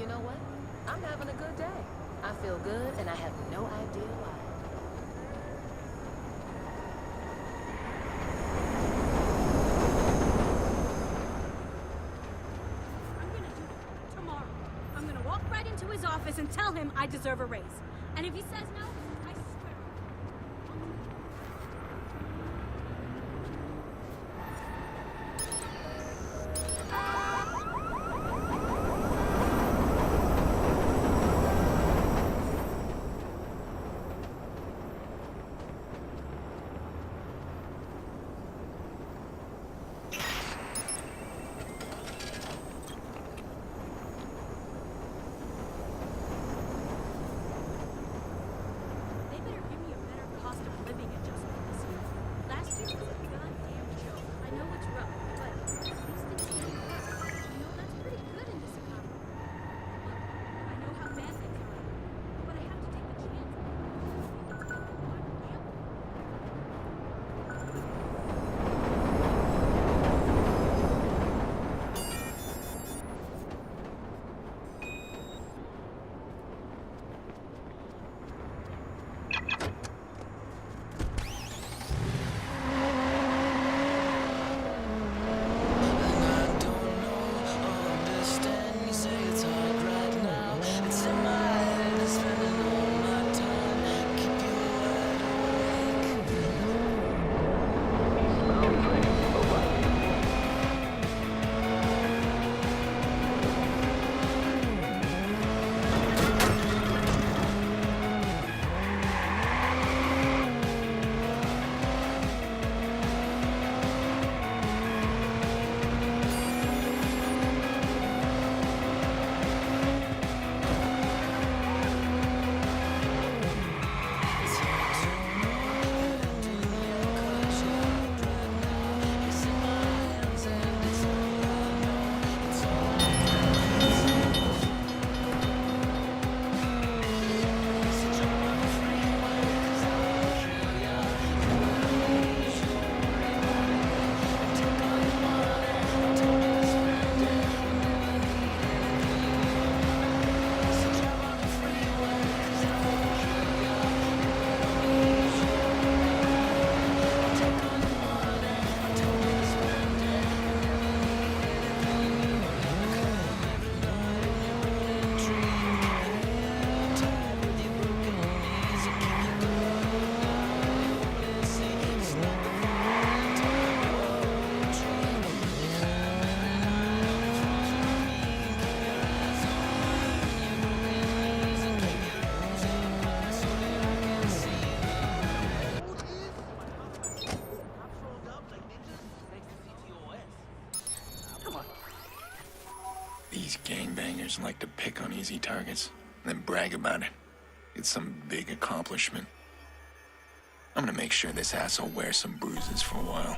you know what? I'm having a good day. I feel good, and I have no idea why. I'm gonna do it tomorrow. I'm gonna walk right into his office and tell him I deserve a raise. And if he says no, I swear. They better give me a better cost of living adjustment this year. Last year was a goddamn joke. I know it's rough, but at least it's getting worse. You know, that's pretty good in this economy. Look, I know how bad things are, but I have to take the chance. It's been a lot of gambling. These gangbangers like to pick on easy targets, then brag about it. It's some big accomplishment. I'm gonna make sure this asshole wears some bruises for a while.